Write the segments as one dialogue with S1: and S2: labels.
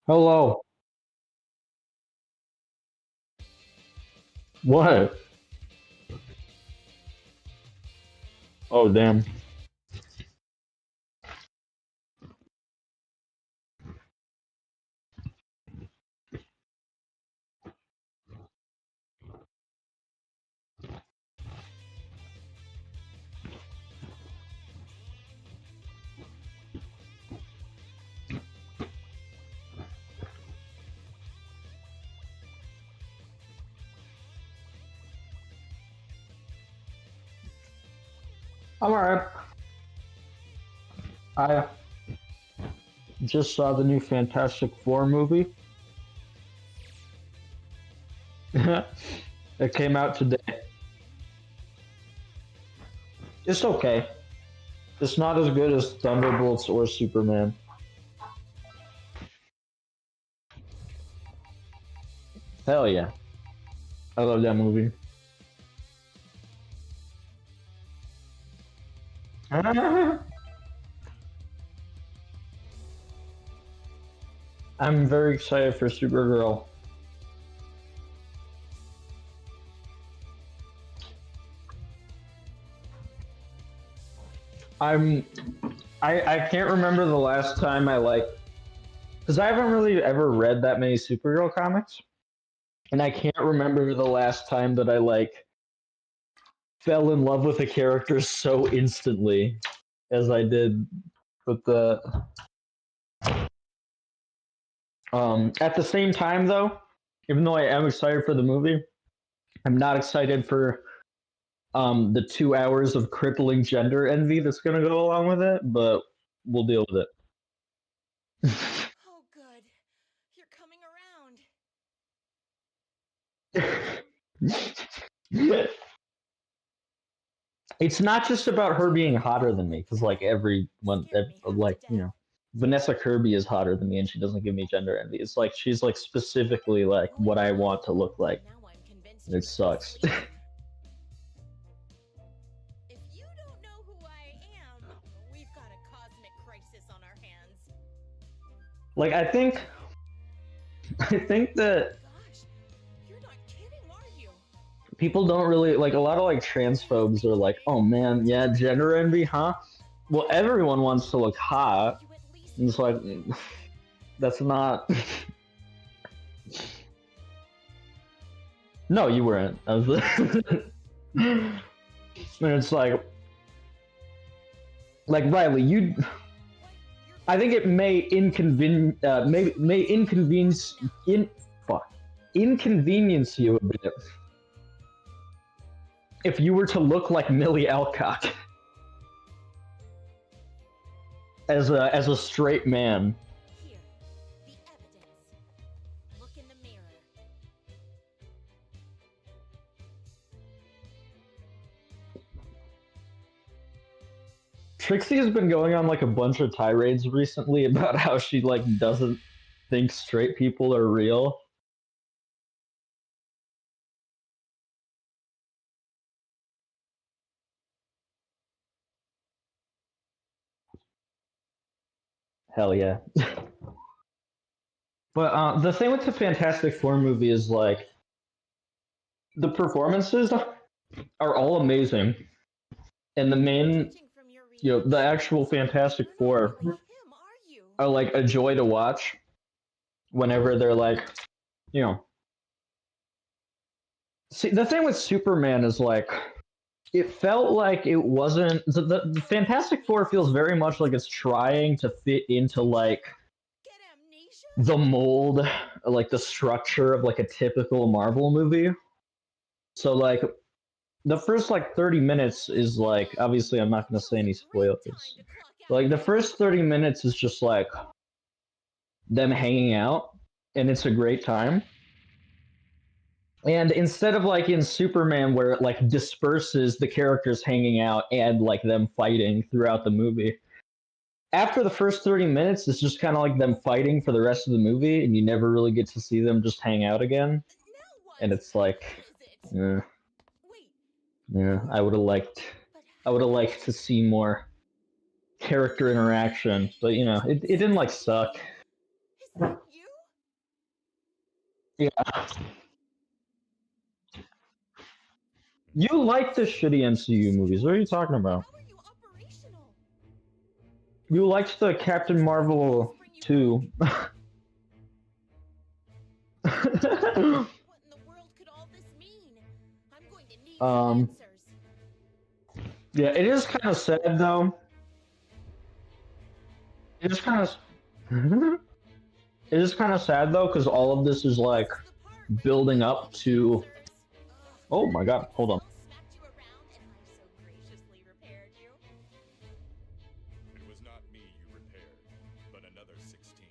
S1: Hello. What? Oh, damn. I'm alright. I just saw the new Fantastic Four movie. It came out today. It's okay. It's not as good as Thunderbolts or Superman. Hell yeah. I love that movie. I'm very excited for Supergirl. I'm I can't remember the last time I like because I haven't really ever read that many Supergirl comics, and I can't remember the last time that I like fell in love with a character so instantly as I did with the. At the same time, though, even though I am excited for the movie, I'm not excited for the 2 hours of crippling gender envy that's going to go along with it. But we'll deal with it.
S2: Oh, good. You're coming around.
S1: It's not just about her being hotter than me, because like everyone, like Vanessa Kirby is hotter than me, and she doesn't give me gender envy. It's like she's like specifically like what I want to look like.
S2: Now I'm convinced
S1: And it sucks.
S2: If you don't know who I am, we've got a cosmic crisis on our hands.
S1: Like I think that
S2: Gosh, you're not kidding, are you?
S1: people don't really like a lot of like transphobes are like, oh man, yeah, gender envy, huh? Well, everyone wants to look hot.
S2: You at least
S1: And it's like that's not. No, you weren't. I was. And it's like Riley, you. I think it may inconvenience you a bit if you were to look like Millie Alcock as a straight man.
S2: Here, the evidence. Look in the mirror.
S1: Trixie has been going on like a bunch of tirades recently about how she like doesn't think straight people are real. Hell yeah. But the thing with the Fantastic Four movie is like the performances are all amazing, and the main,
S2: Judging from your
S1: the actual Fantastic
S2: you're not
S1: Four
S2: really him, are you?
S1: are like a joy to watch whenever they're like, you know. See, the thing with Superman is like, it felt like it wasn't. The Fantastic Four feels very much like it's trying to fit into like
S2: Get amnesia?
S1: the mold, like the structure of like a typical Marvel movie. So like the first like 30 minutes is like obviously I'm not gonna say any spoilers. Like the first 30 minutes is just like them hanging out and it's a great time. And instead of like in Superman where it like disperses the characters hanging out and like them fighting throughout the movie. After the first 30 minutes, it's just kind of like them fighting for the rest of the movie, and you never really get to see them just hang out again.
S2: Now what?
S1: And it's like,
S2: What is it?
S1: yeah,
S2: Wait,
S1: yeah, I would have liked
S2: but how
S1: to see more character interaction, but you know, it didn't like suck.
S2: Is that you?
S1: Yeah. You like the shitty MCU movies. What are you talking about?
S2: How are you operational?
S1: You liked the Captain Marvel 2.
S2: What in the world could all this mean? I'm going to need some answers.
S1: Yeah, it is kind of sad though. It is kind of it is kind of sad though because all of this is like building up to. Oh my god! Hold on.
S2: Smacked you around and I so graciously repaired you.
S3: It was not me you repaired, but another 16.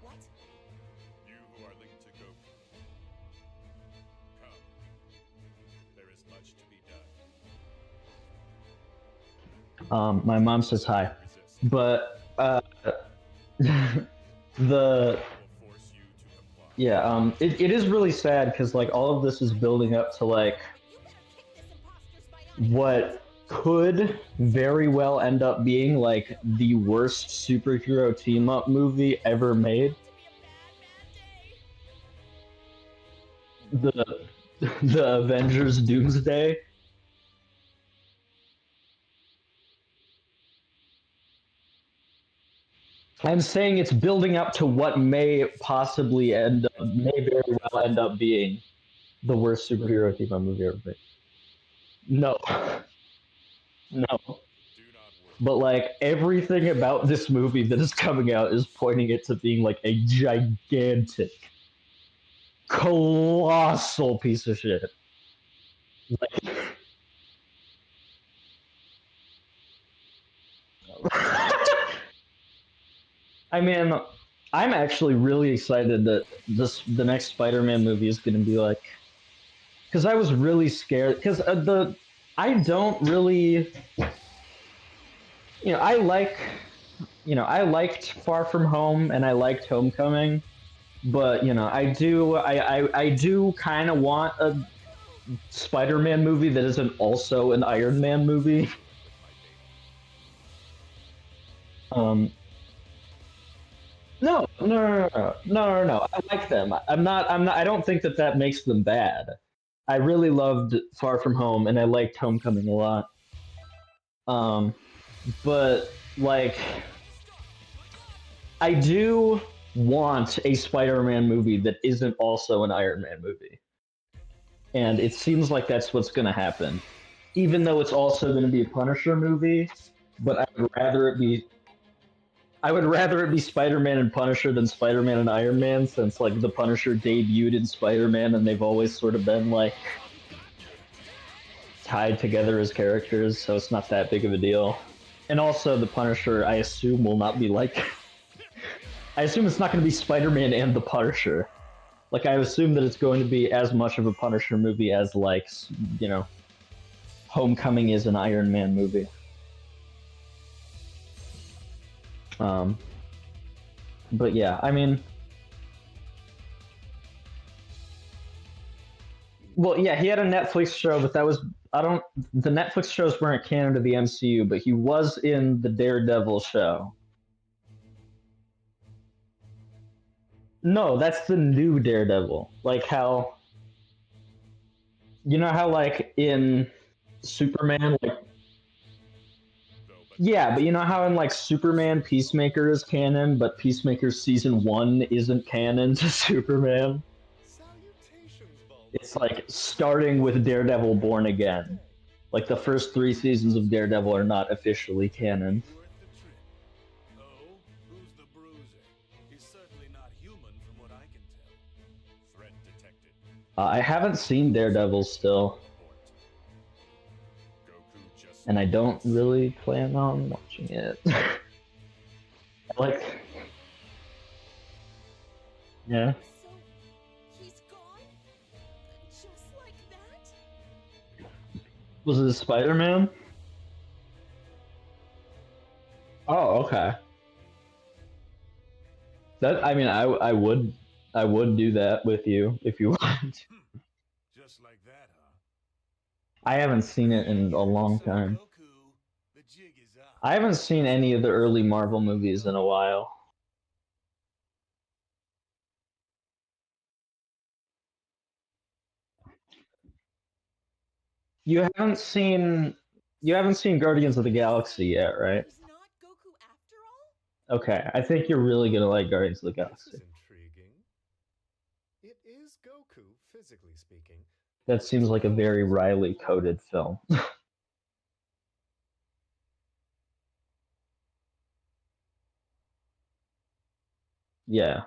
S2: What?
S3: You who are linked to Goku. Come. There is much to be done.
S1: My mom says hi,
S3: Resist.
S1: but the
S3: Will force you to comply.
S1: yeah it is really sad because like all of this is building up to like
S2: You better kick this imposter's bionic
S1: what could very well end up being like the worst superhero team up movie ever made.
S2: to be a bad, bad day.
S1: The Avengers Doomsday. I'm saying it's building up to what may very well end up being the worst superhero team up movie ever made. No. No.
S3: Do not worry.
S1: But like everything about this movie that is coming out is pointing it to being like a gigantic, colossal piece of shit. Like, I mean, I'm actually really excited that the next Spider-Man movie is going to be like, because I was really scared because I don't really, I liked Far From Home and I liked Homecoming, but I do kind of want a Spider-Man movie that isn't also an Iron Man movie. No. I like them. I don't think that makes them bad. I really loved Far From Home, and I liked Homecoming a lot. But like, I do want a Spider-Man movie that isn't also an Iron Man movie, and it seems like that's what's going to happen. Even though it's also going to be a Punisher movie, but I would rather it be Spider-Man and Punisher than Spider-Man and Iron Man, since like the Punisher debuted in Spider-Man and they've always sort of been like tied together as characters, so it's not that big of a deal. And also the Punisher, I assume, will not be like I assume it's not going to be Spider-Man and the Punisher. Like I assume that it's going to be as much of a Punisher movie as like, Homecoming is an Iron Man movie. But yeah, I mean, well, yeah, he had a Netflix show, but the Netflix shows weren't canon to the MCU, but he was in the Daredevil show. No, that's the new Daredevil. Like how, like in Superman, like, yeah, but you know how in like Superman, Peacemaker is canon, but Peacemaker season 1 isn't canon to Superman. It's like starting with Daredevil Born Again. Like the first 3 seasons of Daredevil are not officially canon.
S3: Oh, who's the bruiser? He's certainly not human from what I can tell. Threat detected.
S1: I haven't seen Daredevil still, and I don't really plan on watching it. Like, yeah.
S2: So, he's gone? Just like that?
S1: Was it Spider-Man? Oh, okay. I mean, I would do that with you if you want.
S3: Just like that, huh?
S1: I haven't seen it in a long time.
S3: Goku,
S1: I haven't seen any of the early Marvel movies in a while. You haven't seen Guardians of the Galaxy yet, right?
S2: He's not Goku after all?
S1: Okay, I think you're really gonna like Guardians of the
S4: This
S1: Galaxy.
S4: is intriguing. It is Goku, physically speaking.
S1: That seems like a very Riley coded film. Yeah.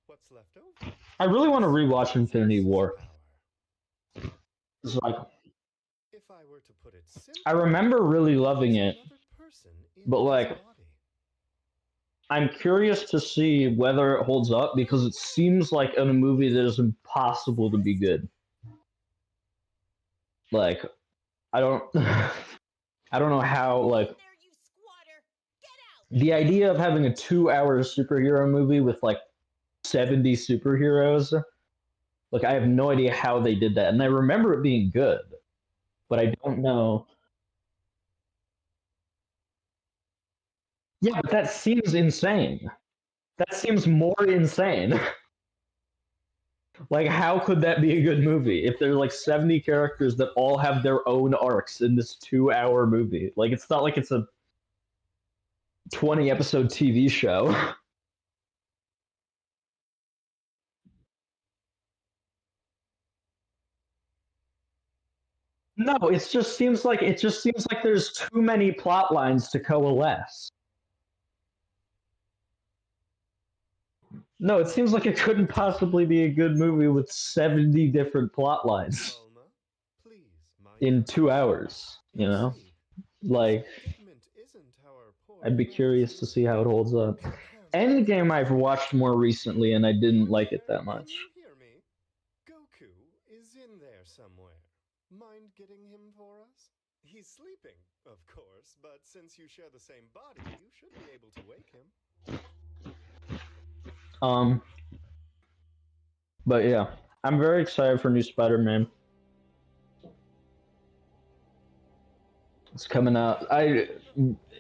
S4: What's left over?
S1: I really want to rewatch Infinity War.
S4: Power.
S1: It's like
S4: If I were to put it simply,
S1: I remember really loving it,
S4: another person in
S1: but
S4: his
S1: like
S4: body.
S1: I'm curious to see whether it holds up because it seems like in a movie that is impossible to be good. Like I don't I don't know how like
S2: In there, you squatter! Get out!
S1: the idea of having a 2-hour superhero movie with like 70 superheroes, like I have no idea how they did that. And I remember it being good, but I don't know. Yeah, but that seems insane. That seems more insane. Like, how could that be a good movie if there's like 70 characters that all have their own arcs in this 2-hour movie? Like, it's not like it's a 20 episode TV show. No, it just seems like there's too many plot lines to coalesce. No, it seems like it couldn't possibly be a good movie with 70 different plot lines
S4: Bulma, please, my
S1: in
S4: dear.
S1: 2 hours, you
S4: Go
S1: know?
S4: sleep.
S1: Like,
S4: Predicament isn't our poor
S1: I'd be
S4: friend's
S1: curious to see how it holds up.
S4: Can't-
S1: Endgame I've watched more recently and I didn't like it that
S4: Can
S1: much.
S4: you hear me? Goku is in there somewhere. Mind getting him for us? He's sleeping, of course, but since you share the same body, you should be able to wake him.
S1: Um, but yeah, I'm very excited for new Spider-Man. It's coming out.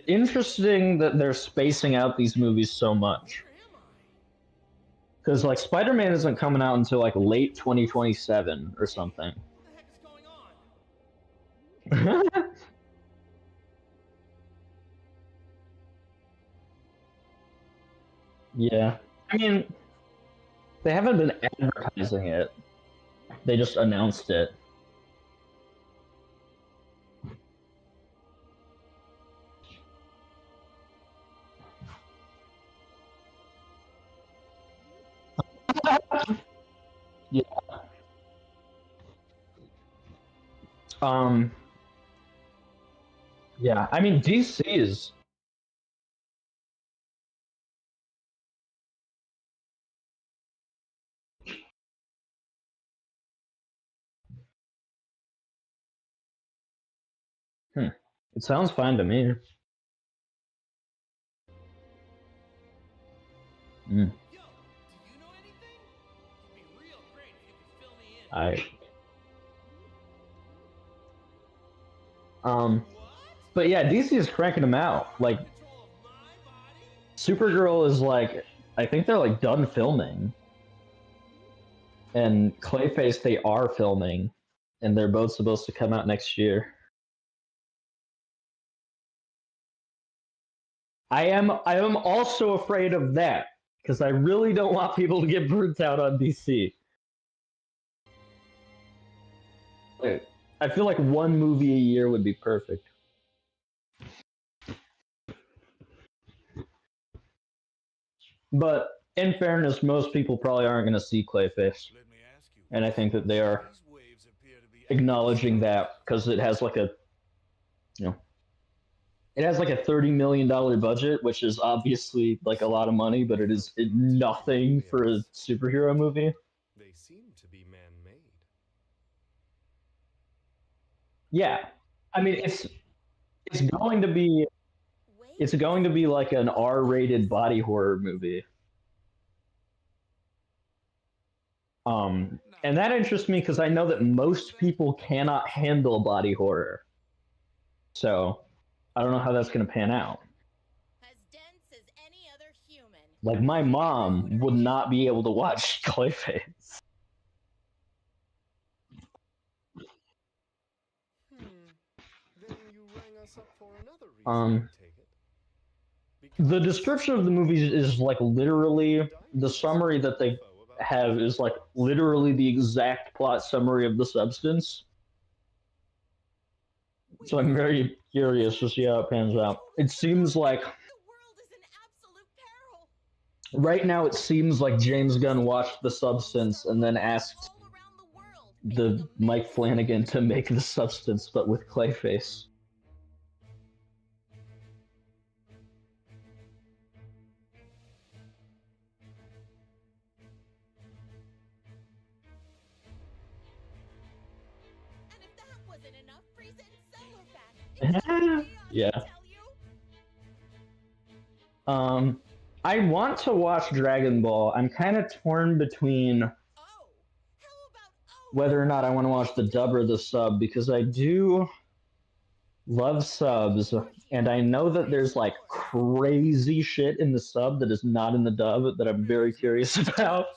S1: Interesting that they're spacing out these movies so much.
S3: Where am I?
S1: Because like Spider-Man isn't coming out until like late 2027 or something.
S3: What the heck is going on?
S1: Yeah. I mean, they haven't been advertising it. They just announced it. Yeah. Um. Yeah. I mean, DC is. It sounds fine to me.
S3: Yo, do you know anything? It'd be real great if you could fill me in. What?
S1: But yeah, DC is cranking them out. Like,
S3: Control of my body?
S1: Supergirl is like, I think they're like done filming, and Clayface they are filming, and they're both supposed to come out next year. I am also afraid of that because I really don't want people to get burnt out on DC. I feel like one movie a year would be perfect. But in fairness, most people probably aren't going to see Clayface,
S3: Let me ask you.
S1: and I think that they are
S3: These waves appear to be
S1: acknowledging that because it has like a, it has like a $30 million budget, which is obviously like a lot of money, but it is nothing for a superhero movie.
S4: They seem to be man-made.
S1: Yeah, I mean it's going to be like an R-rated body horror movie. And that interests me because I know that most people cannot handle body horror. So I don't know how that's gonna pan out.
S2: As dense as any other human.
S1: Like, my mom would not be able to watch Clayface.
S4: Then you rang us up for another reason,
S1: Um,
S4: I take it.
S1: The
S4: Because
S1: description of the movie is like literally the summary that they have is like literally the exact plot summary of The Substance. So I'm very curious to see how it pans out. It seems like
S2: The world is in absolute peril.
S1: right now it seems like James Gunn watched The Substance and then asked
S2: All around the world, making
S1: the
S2: a
S1: Mike
S2: mess.
S1: Flanagan to make The Substance but with Clayface.
S2: And if that wasn't enough, Frieza and Cell are back. It's chaos,
S1: Yeah.
S2: I tell you.
S1: I want to watch Dragon Ball. I'm kind of torn between
S2: Oh, how about
S1: whether or not I want to watch the dub or the sub, because I do love subs, and I know that there's like crazy shit in the sub that is not in the dub that I'm very curious about.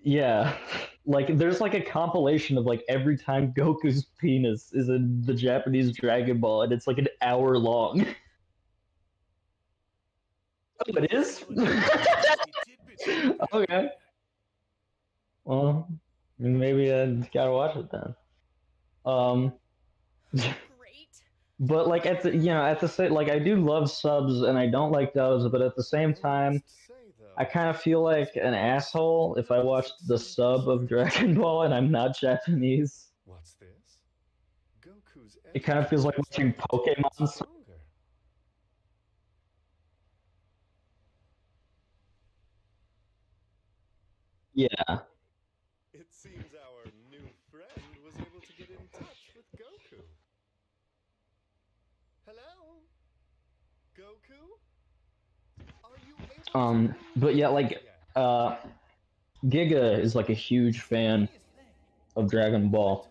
S1: Yeah, like there's like a compilation of like every time Goku's penis is in the Japanese Dragon Ball, and it's like an hour long. Oh, it is? Okay. Well, maybe I gotta watch it then.
S2: Great.
S1: But like at the at the same, like I do love subs and I don't like dubs, but at the same time, I kind of feel like an asshole if I watch the sub of Dragon Ball and I'm not Japanese.
S4: What's this? Goku's
S1: It kind of feels like watching Pokemon.
S4: stronger.
S1: Yeah.
S4: It seems our new friend was able to get in touch with Goku. Hello? Goku? Are you able to
S1: But yeah, like Giga is like a huge fan of Dragon Ball,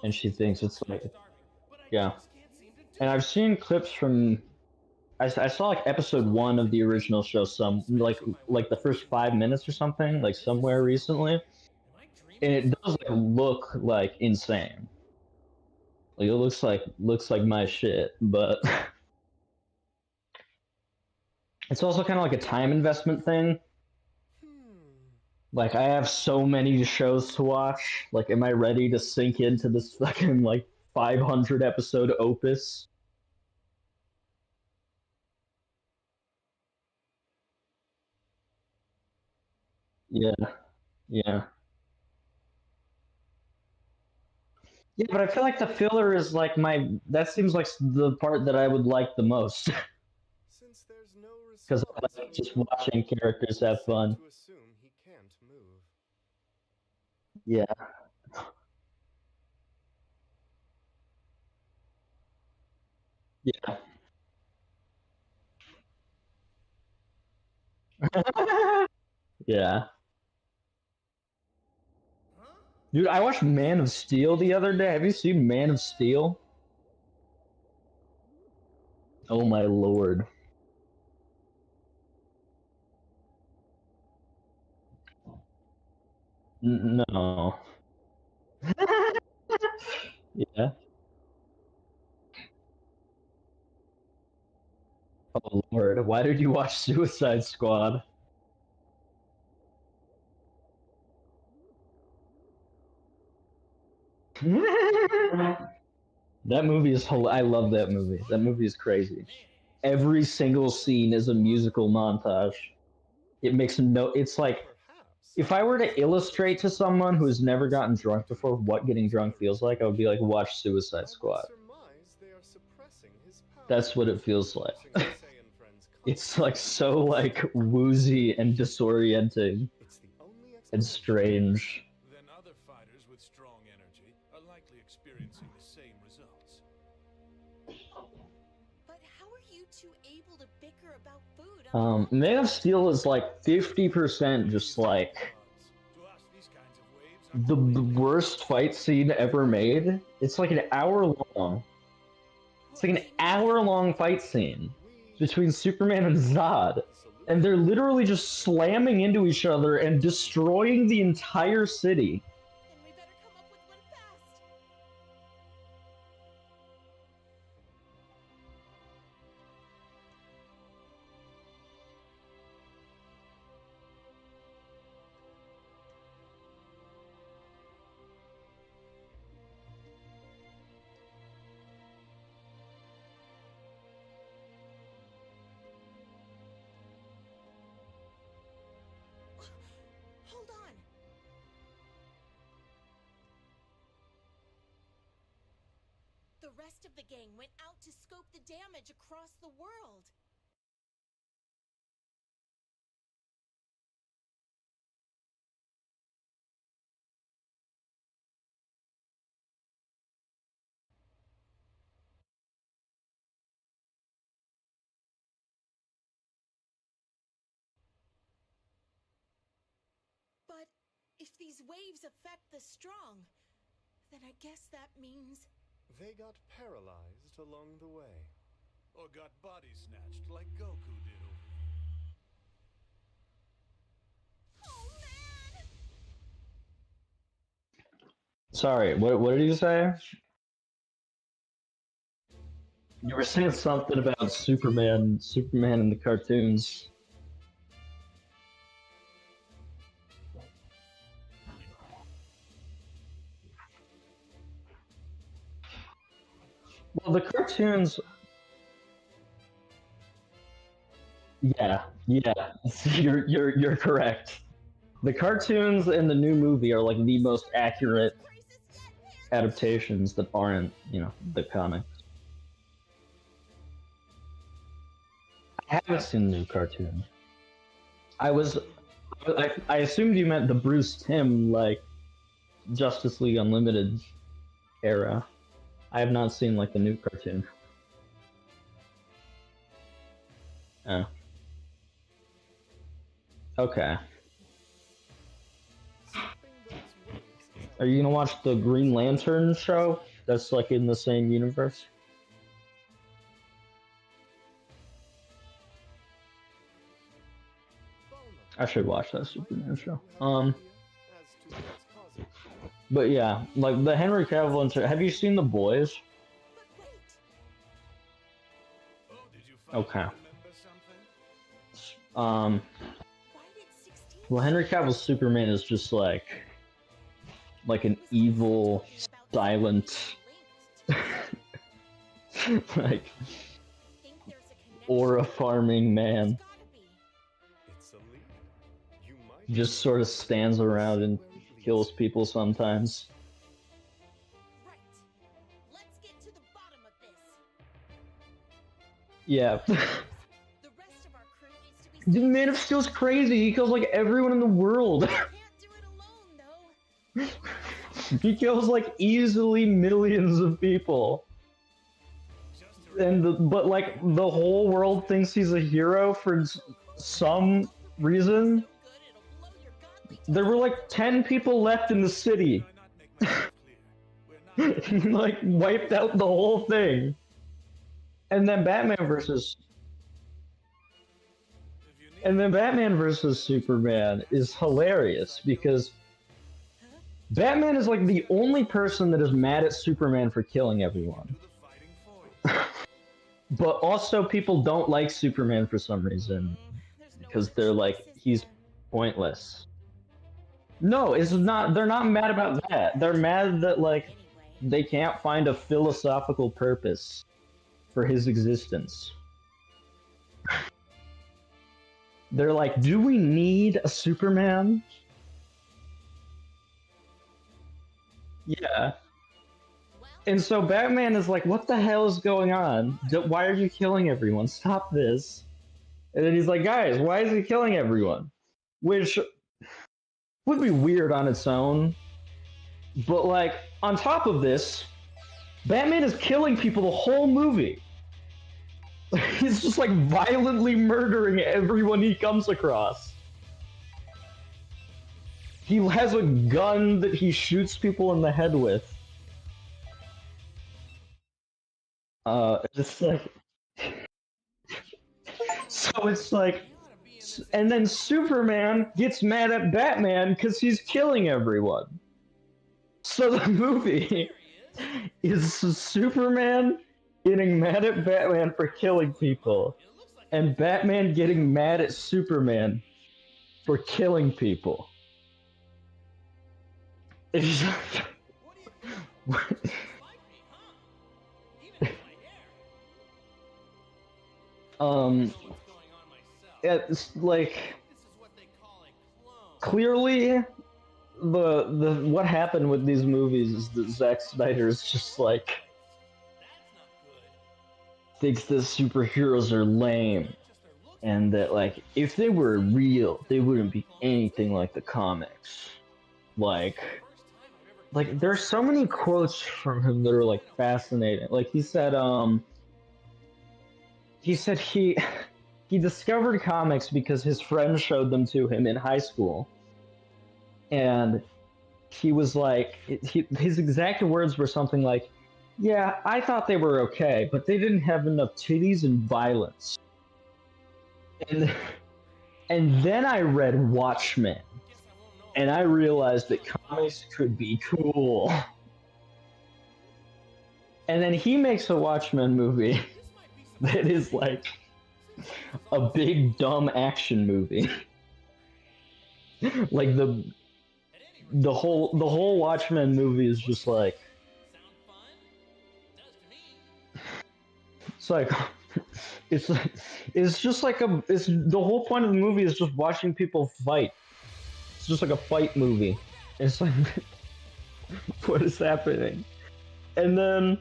S1: and she thinks it's like, yeah. And I've seen clips from, I saw like episode 1 of the original show, some like the first 5 minutes or something, like somewhere recently, and it does like look like insane. Like it looks like my shit, but it's also kind of like a time investment thing. Like I have so many shows to watch. Like, am I ready to sink into this fucking like 500 episode opus? Yeah, yeah. Yeah, but I feel like the filler is like that seems like the part that I would like the most.
S4: Since there's no
S1: Because I
S4: response
S1: like
S4: from
S1: just
S4: Goku,
S1: watching characters have
S4: it's
S1: fun.
S4: safe to assume he can't move.
S1: Yeah. Yeah. Yeah. Dude, I watched Man of Steel the other day. Have you seen Man of Steel? Oh my lord. No. Yeah. Oh lord. Why did you watch Suicide Squad? That movie is I love that movie. That movie is crazy. Every single scene is a musical montage. It makes no. It's like
S4: Perhaps.
S1: if I were to illustrate to someone who's never gotten drunk before what getting drunk feels like, I would be like, watch
S4: I
S1: Suicide
S4: would
S1: Squad.
S4: surmise they are suppressing his power.
S1: That's what it feels like.
S4: Forcing his Saiyan friends
S1: It's like so like woozy and disorienting
S4: It's the only
S1: and
S4: explanation.
S1: strange.
S3: Then other fighters with strong energy are likely experiencing the same results.
S2: But how are you two able to bicker about food? on the
S1: Man of Steel is like 50% just like
S3: To us, these kinds of waves
S1: the worst fight scene ever made. It's like an hour long. It's like an hour-long fight scene between Superman and Zod, and they're literally just slamming into each other and destroying the entire city.
S2: Then we better come up with one fast. Hold on. The rest of the gang went out to scope the damage across the world. But if these waves affect the strong, then I guess that means...
S4: They got paralyzed along the way.
S3: Or got body snatched like Goku did over
S2: Oh man!
S1: Sorry, what did you say? You were saying something about Superman in the cartoons. Well, the cartoons. Yeah, you're correct. The cartoons and the new movie are like the most accurate adaptations that aren't, the comics. I haven't seen the new cartoon. I assumed you meant the Bruce Timm, like, Justice League Unlimited era. I have not seen, like, the new cartoon. Oh. Okay. Are you gonna watch the Green Lantern show? That's, like, in the same universe? I should watch that Superman show. But yeah, like the Henry Cavill and have you seen The Boys?
S3: Oh, did you finally
S1: Okay.
S3: remember something?
S1: Well, Henry Cavill's Superman is just like an evil, silent, like aura farming man. Just sort of stands around and kills people sometimes.
S2: Right. Let's get to the bottom of this.
S1: Yeah.
S2: The rest of our crew needs to be...
S1: The Man of Steel's crazy. He kills like everyone in the world.
S2: Can't do it alone, though.
S1: He kills like easily millions of people. But like the whole world thinks he's a hero for some reason. There were like 10 people left in the city. Like wiped out the whole thing. And then Batman versus Superman is hilarious because Batman is like the only person that is mad at Superman for killing everyone. But also people don't like Superman for some reason because they're like, he's pointless. No, it's not. They're not mad about that. They're mad that like they can't find a philosophical purpose for his existence. They're like, do we need a Superman? Yeah. And so Batman is like, what the hell is going on? Why are you killing everyone? Stop this. And then he's like, guys, why is he killing everyone? Which would be weird on its own. But like, on top of this, Batman is killing people the whole movie. He's just like violently murdering everyone he comes across. He has a gun that he shoots people in the head with. It's like, so it's like, and then Superman gets mad at Batman because he's killing everyone. So the movie is Superman getting mad at Batman for killing people, and Batman getting mad at Superman for killing people. It's it's like clearly the what happened with these movies is that Zack Snyder's just like thinks that superheroes are lame, and that like if they were real, they wouldn't be anything like the comics. Like there's so many quotes from him that are like fascinating. Like he said he discovered comics because his friend showed them to him in high school, and he was like, his exact words were something like, "Yeah, I thought they were okay, but they didn't have enough titties and violence." And then I read Watchmen, and I realized that comics could be cool. And then he makes a Watchmen movie that is like a big dumb action movie. Like the whole Watchmen movie is just like, it's like it's just like the whole point of the movie is just watching people fight. It's just like a fight movie. It's like, what is happening? And then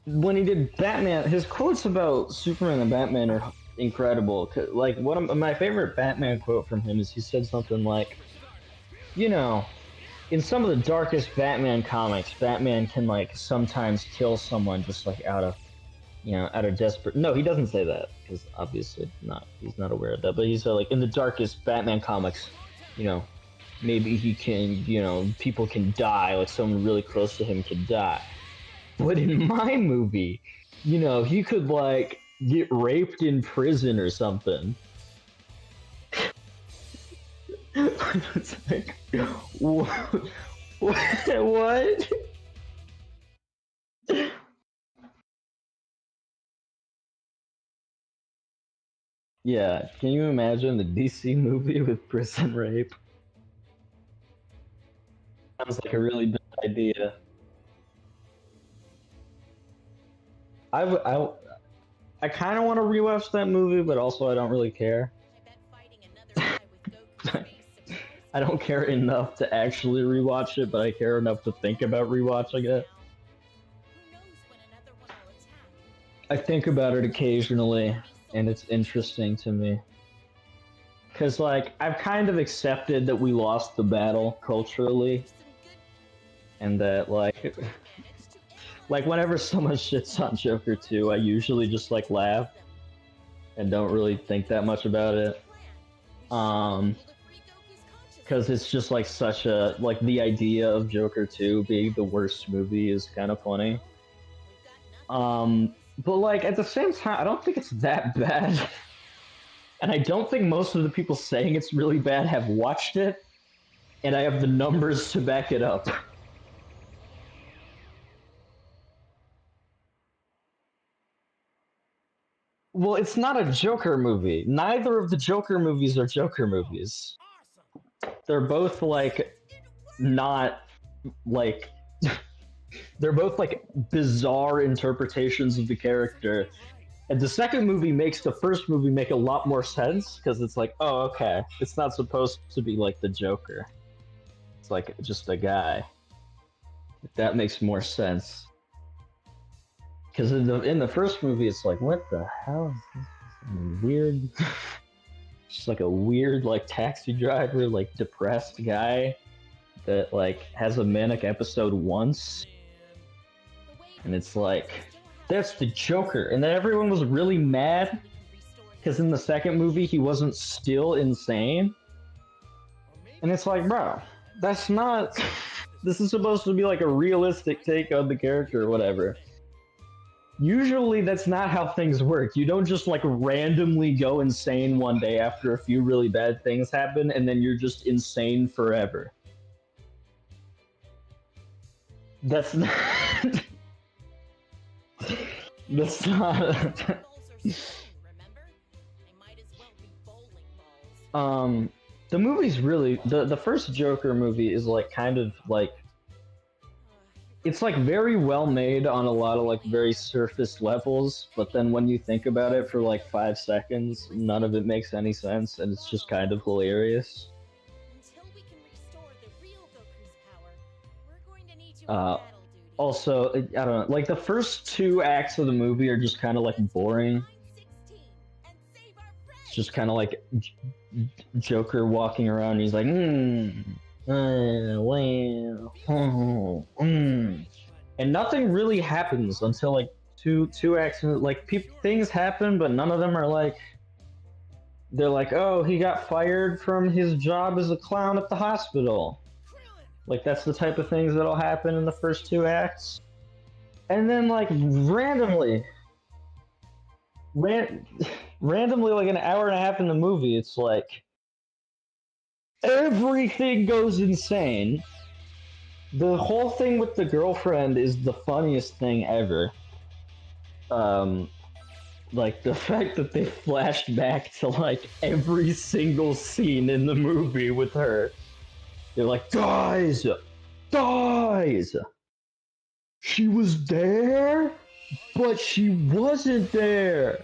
S1: when he did Batman, his quotes about Superman and Batman are incredible. Like, one of my favorite Batman quote from him is he said something like, you know, in some of the darkest Batman comics, Batman can like sometimes kill someone just like out of desperate. No, he doesn't say that because obviously he's not aware of that. But he said like in the darkest Batman comics, you know, maybe he can, you know, people can die, like someone really close to him could die. But in my movie, you know, he could like get raped in prison or something. It's like, what? What? Yeah, can you imagine the DC movie with prison rape? Sounds like a really bad idea. I kind of want to rewatch that movie, but also I don't really care. I don't care enough to actually rewatch it, but I care enough to think about rewatching it. I think about it occasionally, and it's interesting to me. Because, like, I've kind of accepted that we lost the battle culturally, and that, like, whenever someone shits on Joker 2, I usually just, like, laugh, and don't really think that much about it. Because it's just, like, such a, like, the idea of Joker 2 being the worst movie is kind of funny. But, like, at the same time, I don't think it's that bad. And I don't think most of the people saying it's really bad have watched it, and I have the numbers to back it up. Well, it's not a Joker movie. Neither of the Joker movies are Joker movies. They're both, like, not, like... They're both, like, bizarre interpretations of the character. And the second movie makes the first movie make a lot more sense, because it's like, oh, okay, it's not supposed to be like the Joker. It's like just a guy. That makes more sense. Because in the first movie, it's like, what the hell is this? Weird. Just like a weird, like, taxi driver, like, depressed guy that, like, has a manic episode once. And it's like, that's the Joker. And then everyone was really mad because in the second movie he wasn't still insane. And it's like, bro, that's not. This is supposed to be like a realistic take on the character or whatever. Usually, that's not how things work. You don't just like randomly go insane one day after a few really bad things happen, and then you're just insane forever. That's not. That's not.
S2: Balls are stone, remember? They might as well be bowling balls.
S1: The movie's really the first Joker movie is like kind of like it's like very well made on a lot of like very surface levels, but then when you think about it for like 5 seconds, none of it makes any sense, and it's just kind of hilarious.
S2: Until we can restore the real Goku's power, we're going to need you on battle duty.
S1: Also, I don't know, like the first 2 acts of the movie are just kind of like boring.
S2: 916 and save our friends.
S1: It's just kind of like Joker walking around. And he's like, and nothing really happens until like two acts. Like things happen, but none of them are like. They're like, oh, he got fired from his job as a clown at the hospital. Like that's the type of things that'll happen in the first 2 acts, and then like randomly, like an hour and a half in the movie, it's like everything goes insane. The whole thing with the girlfriend is the funniest thing ever. Like the fact that they flashed back to like every single scene in the movie with her. They're like, guys, she was there, but she wasn't there.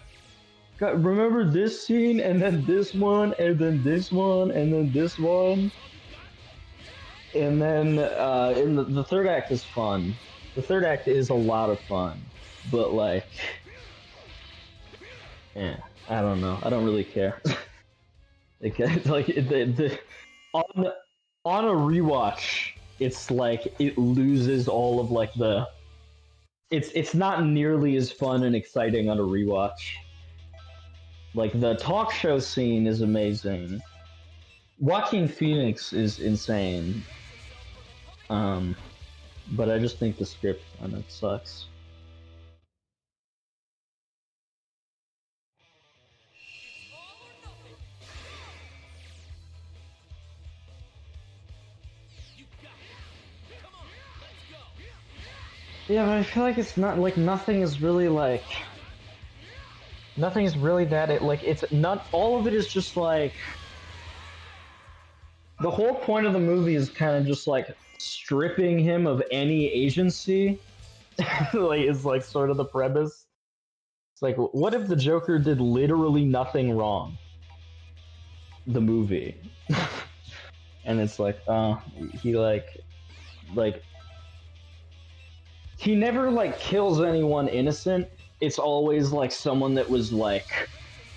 S1: God, remember this scene, and then this one, and then this one, and then this one? And then in the third act is fun. The third act is a lot of fun, but like, yeah, I don't know. I don't really care. On a rewatch, it's like it loses all of like the. It's not nearly as fun and exciting on a rewatch. Like the talk show scene is amazing. Joaquin Phoenix is insane. But I just think the script on it sucks. Yeah, but I feel like it's not like nothing is really that it's not all of it is just like the whole point of the movie is kind of just like stripping him of any agency. Like it's like sort of the premise. It's like, what if the Joker did literally nothing wrong? The movie. And it's like, he he never like kills anyone innocent. It's always like someone that was like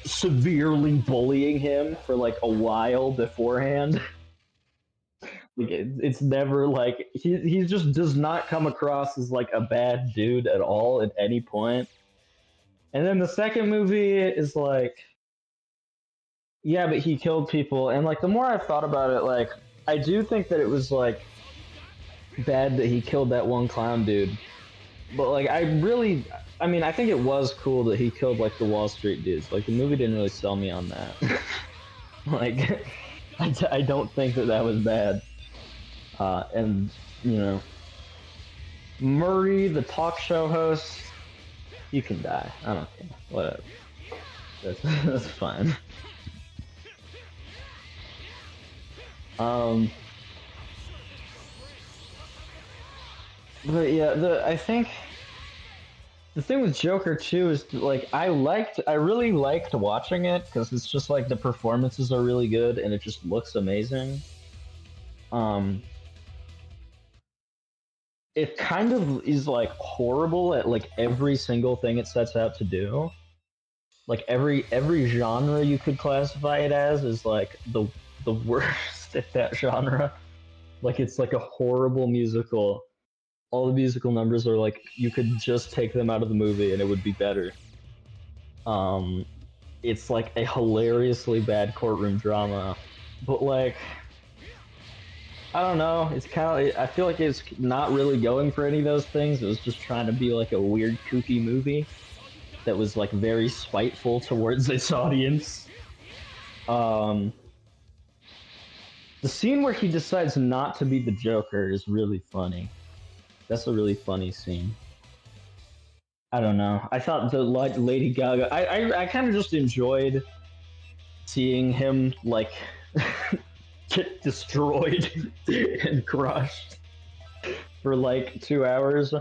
S1: severely bullying him for like a while beforehand. Like it's never like he just does not come across as like a bad dude at all at any point. And then the second movie is like, yeah, but he killed people. And like the more I've thought about it, like I do think that it was like bad that he killed that one clown dude. But like I think it was cool that he killed like the Wall Street dudes. Like the movie didn't really sell me on that. Like I don't think that was bad. And you know, Murray, the talk show host, you can die. I don't care. Whatever. That's fine. But yeah, I think the thing with Joker 2 is like I really liked watching it because it's just like the performances are really good and it just looks amazing. It kind of is like horrible at like every single thing it sets out to do. Like every genre you could classify it as is like the worst at that genre. Like it's like a horrible musical. All the musical numbers are like you could just take them out of the movie and it would be better. It's like a hilariously bad courtroom drama, but like I don't know. It's kind of. I feel like it's not really going for any of those things. It was just trying to be like a weird, kooky movie that was like very spiteful towards its audience. Um, the scene where he decides not to be the Joker is really funny. That's a really funny scene. I don't know. I thought the Lady Gaga. I kind of just enjoyed seeing him like get destroyed and crushed for like 2 hours.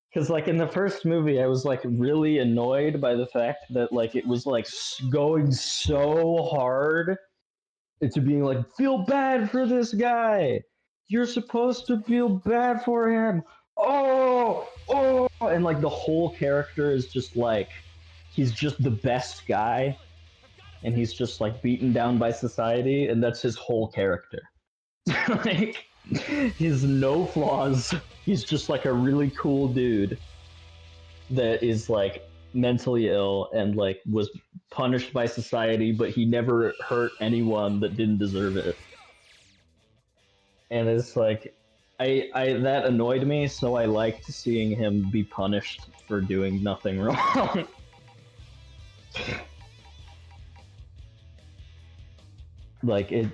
S1: Because like in the first movie, I was like really annoyed by the fact that like it was like going so hard into being like, feel bad for this guy. You're supposed to feel bad for him. Oh, and like the whole character is just like, he's just the best guy, and he's just like beaten down by society, and that's his whole character. Like, he has no flaws. He's just like a really cool dude that is like mentally ill and like was punished by society, but he never hurt anyone that didn't deserve it. And it's like, I that annoyed me, so I liked seeing him be punished for doing nothing wrong. Like it,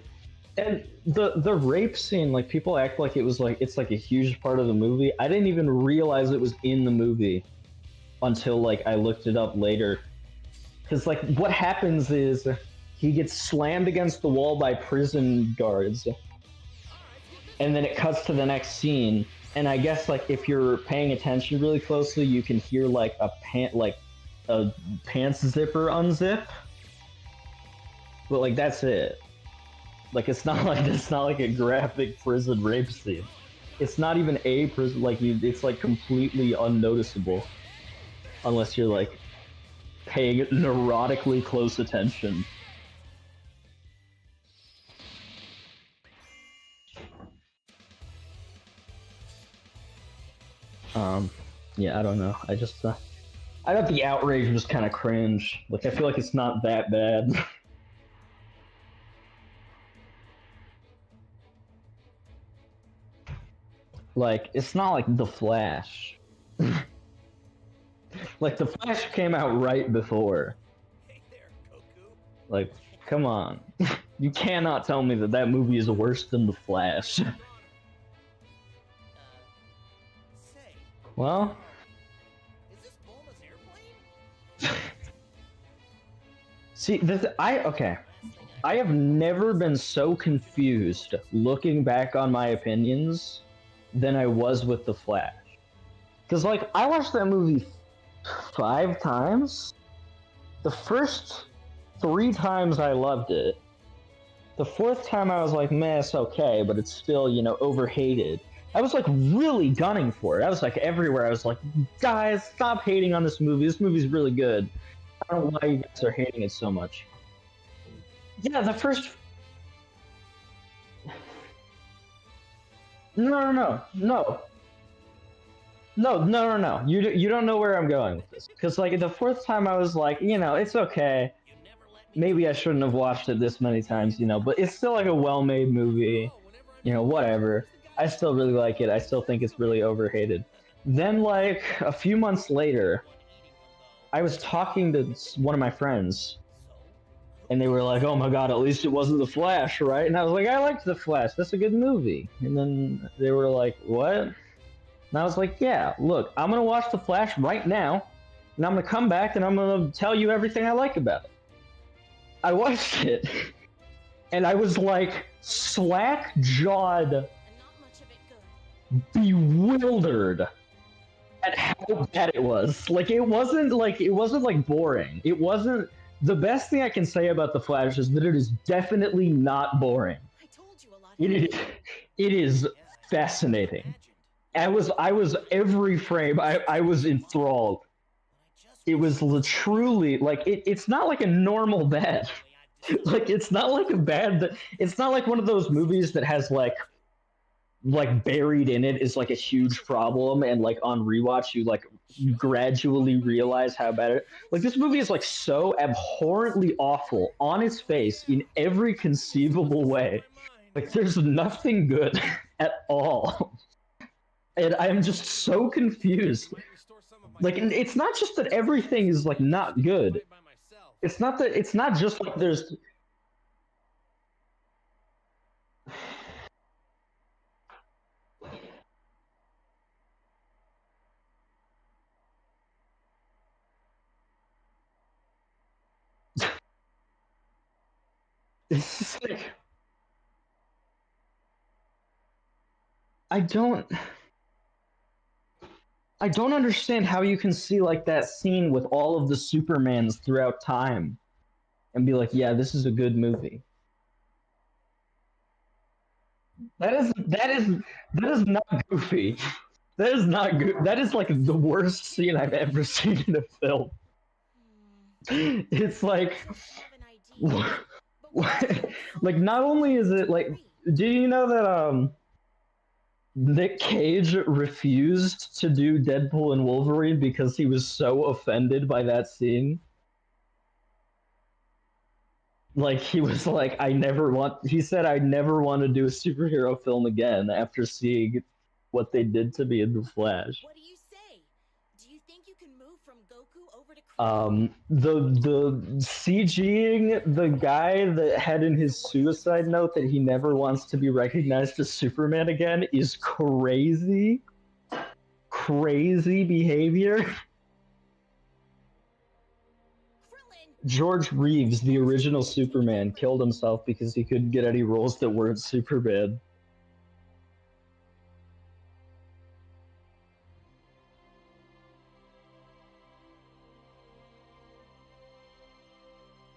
S1: and the rape scene, like people act like it was like it's like a huge part of the movie. I didn't even realize it was in the movie until like I looked it up later. Because like what happens is he gets slammed against the wall by prison guards, and then it cuts to the next scene. And I guess like if you're paying attention really closely, you can hear like a pants zipper unzip. But like that's it. Like it's not like a graphic prison rape scene. It's not even a prison, like it's like completely unnoticeable unless you're like paying neurotically close attention. Yeah, I don't know. I just I thought the outrage was kind of cringe. Like I feel like it's not that bad. Like, it's not like The Flash. Like, The Flash came out right before.
S3: Hey there, Goku.
S1: Like, come on. You cannot tell me that that movie is worse than The Flash.
S3: Say,
S1: Well,
S3: is this Bulma's airplane?
S1: see, okay. I have never been so confused looking back on my opinions than I was with The Flash. Because, like, I watched that movie 5 times. The first 3 times I loved it. The 4th time I was like, meh, it's okay, but it's still, you know, overhated. I was, like, really gunning for it. I was, like, everywhere. I was like, guys, stop hating on this movie. This movie's really good. I don't know why you guys are hating it so much. Yeah, the first... No. You don't know where I'm going with this. Because, like, the 4th time I was like, you know, it's okay. Maybe I shouldn't have watched it this many times, you know, but it's still, like, a well-made movie. You know, whatever. I still really like it. I still think it's really overhated. Then, like, a few months later, I was talking to one of my friends, and they were like, oh my god, at least it wasn't The Flash, right? And I was like, I liked The Flash. That's a good movie. And then they were like, what? And I was like, yeah, look, I'm going to watch The Flash right now, and I'm going to come back, and I'm going to tell you everything I like about it. I watched it, and I was like, slack-jawed,
S2: And not much of it good.
S1: bewildered at how bad it was. Like, it wasn't like boring. It wasn't... The best thing I can say about The Flash is that it is definitely not boring.
S2: I told you a lot.
S1: It is fascinating. I was every frame. I was enthralled. It was truly like it's not like a normal bad. Like it's not like a bad that it's not like one of those movies that has like buried in it is like a huge problem, and like on rewatch you like gradually realize how bad it. Like this movie is like so abhorrently awful on its face in every conceivable way Like, there's nothing good at all. And I'm just so confused. Like, and it's not just that everything is, like, not good. It's not that, it's not just like there's... It's just like... I don't understand how you can see like that scene with all of the Supermans throughout time and be like, yeah, this is a good movie. That is not goofy. That is not good. That is like the worst scene I've ever seen in a film. It's like, like not only is it like, do you know that Nick Cage refused to do Deadpool and Wolverine because he was so offended by that scene? Like, he was like, he said, I never want to do a superhero film again after seeing what they did to me in The Flash.
S2: What do you say? Do you think you can move from Goku over to Krillin?
S1: The CGing the guy that had in his suicide note that he never wants to be recognized as Superman again is crazy. Crazy behavior.
S2: Krillin!
S1: George Reeves, the original Superman, killed himself because he couldn't get any roles that weren't Superman.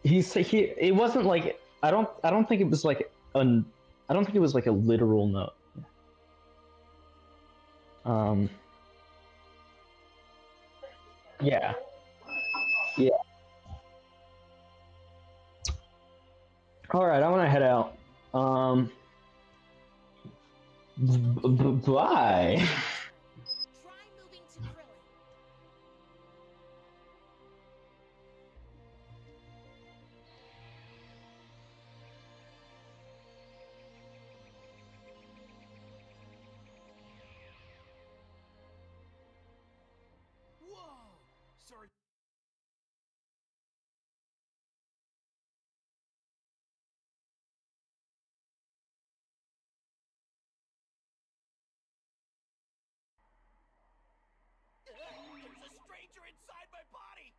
S1: It wasn't like I don't think it was like I don't think it was like a literal note. Yeah. Yeah. All right, I want to head out. Bye.
S2: Try moving to Krillin.
S3: Whoa! Sorry. There's a stranger inside my body!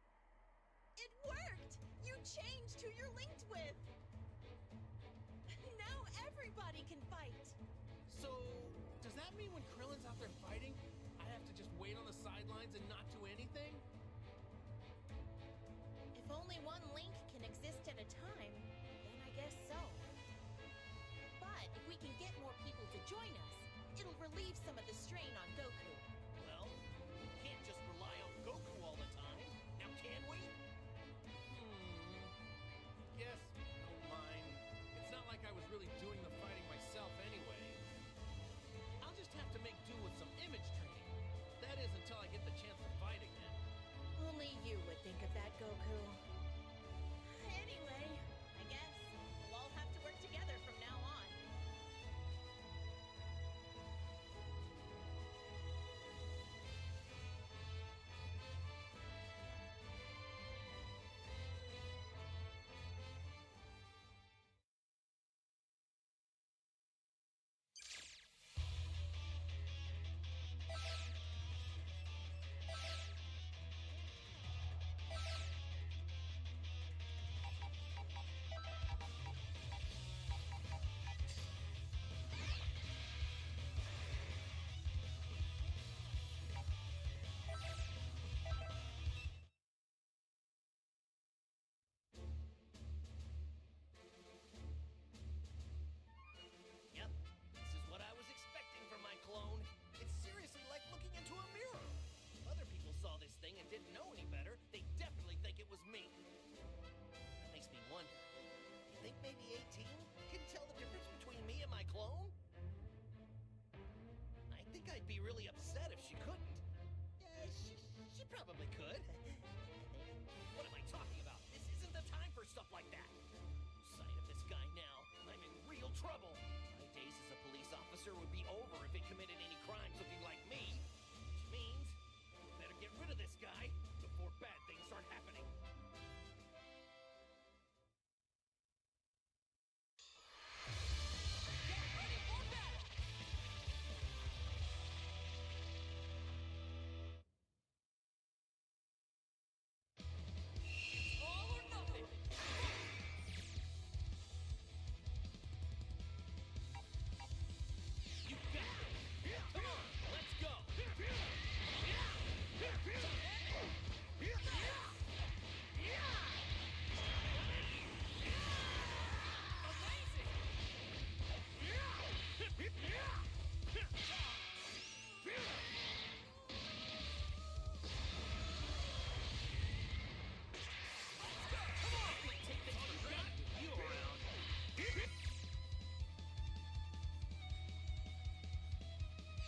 S2: It worked! You changed who you're linked with! Now everybody can fight!
S3: So, does that mean when Krillin's out there fighting, I have to just wait on the sidelines and not do anything?
S2: If only one link can exist at a time, then I guess so. But if we can get more people to join us, it'll relieve some of the strain on Goku.
S3: Well, we can't just rely on Goku all the time. Now can we? Guess I don't mind. It's not like I was really doing the fighting myself anyway. I'll just have to make do with some image training. That is until I get the chance to fight again.
S2: Only you would think of that, Goku. Anyway, I guess we'll all have to work together from now on.
S3: Yep, this is what I was expecting from my clone. It's seriously like looking into a mirror. If other people saw this thing and didn't know any better, they'd definitely think it was me. That makes me wonder. You think maybe 18 can tell the difference between me and my clone? I think I'd be really upset if she couldn't. She probably could. What am I talking about? This isn't the time for stuff like that. Sight of this guy now, I'm in real trouble. sure would be over if it committed any crimes looking like me. Which means, better get rid of this guy before bad things start happening. Get ready for battle! It's all or nothing! You got it! Come on, let's go!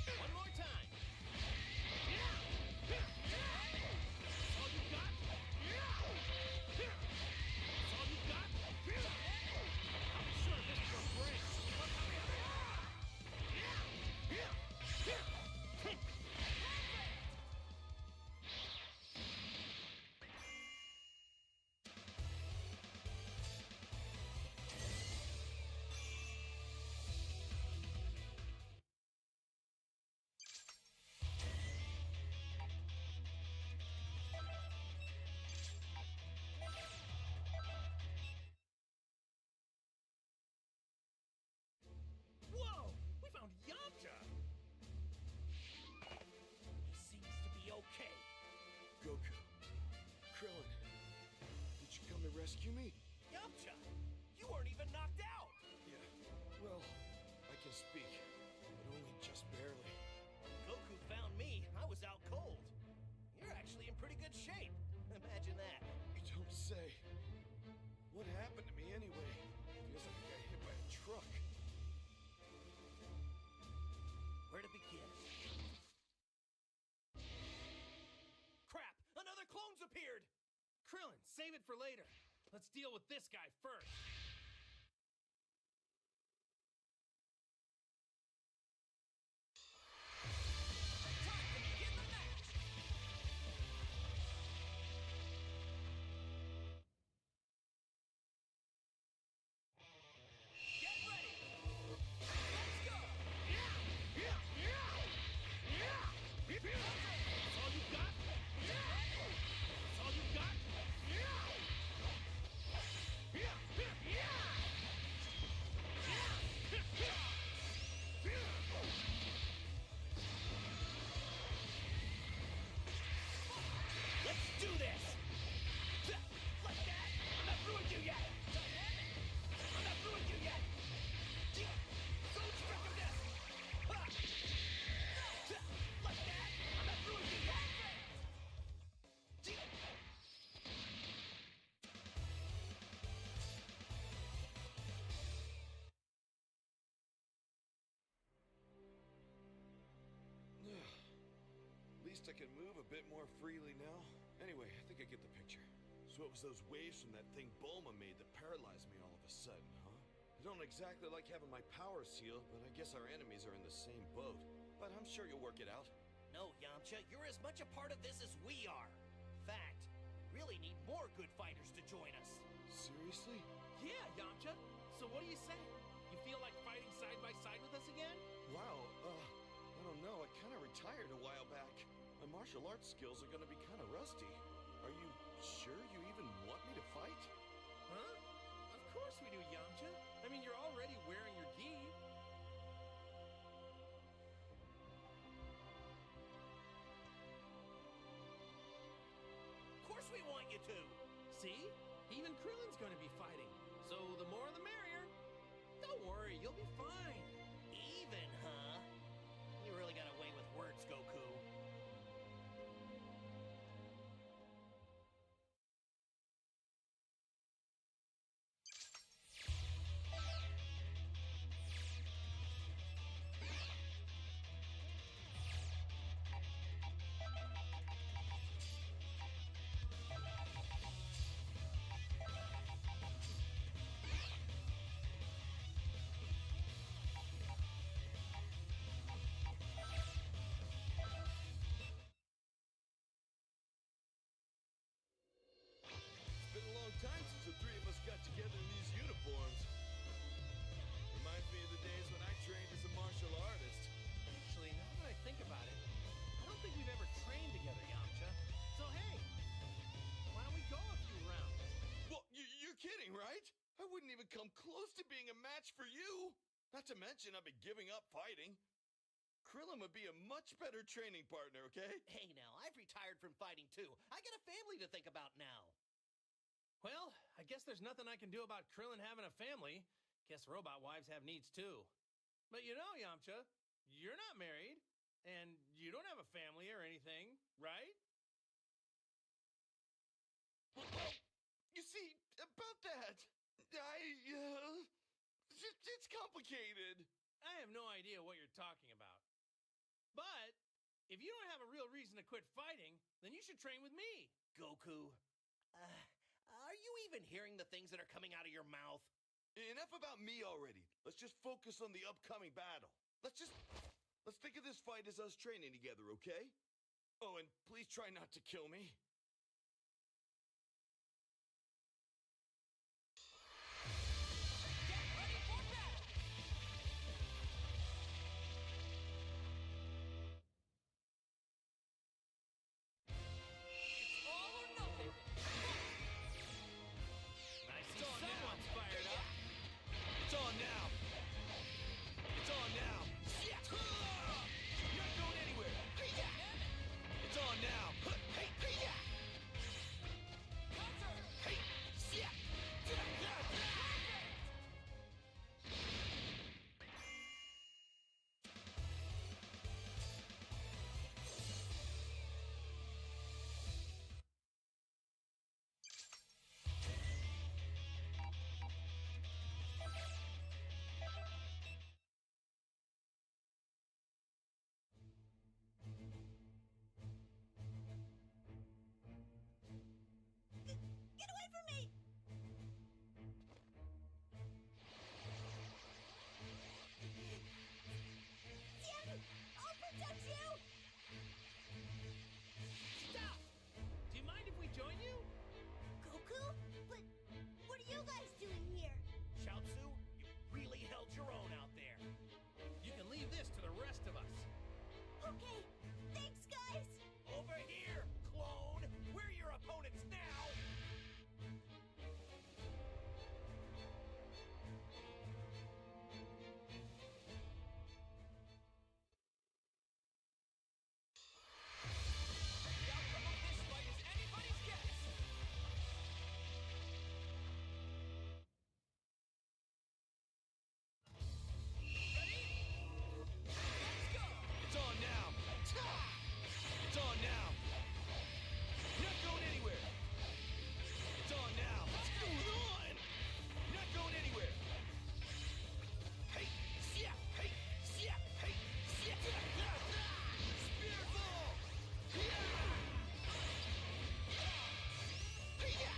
S3: One more time. That's all you got? That's all you got? I'm sure this is your brain. Whoa! We found Yamcha! He seems to be okay.
S4: Goku. Krillin. Did you come to rescue me?
S3: Yamcha! You weren't even knocked out!
S4: Yeah. Well, I can speak, but only just barely.
S3: Goku found me. I was out cold. You're actually in pretty good shape. Imagine that.
S4: You don't say. What happened to me anyway? Feels like I got hit by a truck.
S3: Where to begin? Crap! Another clone's appeared!
S5: Krillin, save it for later. Let's deal with this guy first.
S3: Time to begin the match! Get ready! Let's go!
S5: That's all you got? That's all you got?
S3: Let's do this! Like that! I'm not through with you yet! I'm not through with you yet! Go trick of this! Like that! I'm not through with you yet!
S4: At least I can move a bit more freely now. Anyway, I think I get the picture. So it was those waves from that thing Bulma made that paralyzed me all of a sudden, huh? I don't exactly like having my power sealed, but I guess our enemies are in the same boat. But I'm sure you'll work it out.
S3: No, Yamcha, you're as much a part of this as we are. Fact, really need more good fighters to join us.
S4: Seriously?
S5: Yeah, Yamcha. So what do you say? You feel like fighting side by side with us again?
S4: Wow, I don't know. I kind of retired a while back. My martial arts skills are gonna be kind of rusty. Are you sure you even want me to fight?
S5: Huh? Of course we do, Yamcha. I mean, you're already wearing your gi.
S3: Of course we want you to!
S5: See? Even Krillin's gonna be fighting. So the more the merrier. Don't worry, you'll be fine.
S3: Even, huh? You really got away with words, Goku.
S6: wouldn't even come close to being a match for you. Not to mention, I've been giving up fighting. Krillin would be a much better training partner, okay?
S3: Hey now, I've retired from fighting too. I got a family to think about now.
S5: Well, I guess there's nothing I can do about Krillin having a family. Guess robot wives have needs too. But you know, Yamcha, you're not married, and you don't have a family or anything, right?
S6: Well, you see, about that, it's complicated.
S5: I have no idea what you're talking about. But if you don't have a real reason to quit fighting, then you should train with me.
S3: Goku, are you even hearing the things that are coming out of your mouth?
S6: Enough about me already. Let's just focus on the upcoming battle. Let's think of this fight as us training together, okay? Oh, and please try not to kill me.
S2: Get ready for battle!
S5: It's all or nothing. I see someone's fired up.
S6: It's on now. It's on now. Not going anywhere. It's on now.
S2: Get away from me! Tien, I'll protect you!
S5: Stop! Do you mind if we join you?
S2: Goku? But what are you guys doing here?
S3: Chaozu, you really held your own out there.
S5: You can leave this to the rest of us.
S2: Okay, thanks guys!
S3: Over here, clone! We're your opponents now!
S5: The outcome of this fight is anybody's guess. Ready? Let's go!
S6: It's on now. It's on now. Not going anywhere. It's on now. What's going on? Not going anywhere. Hey, yeah, hey, yeah, hey, yeah. Spear ball. Yeah. Hey, yeah.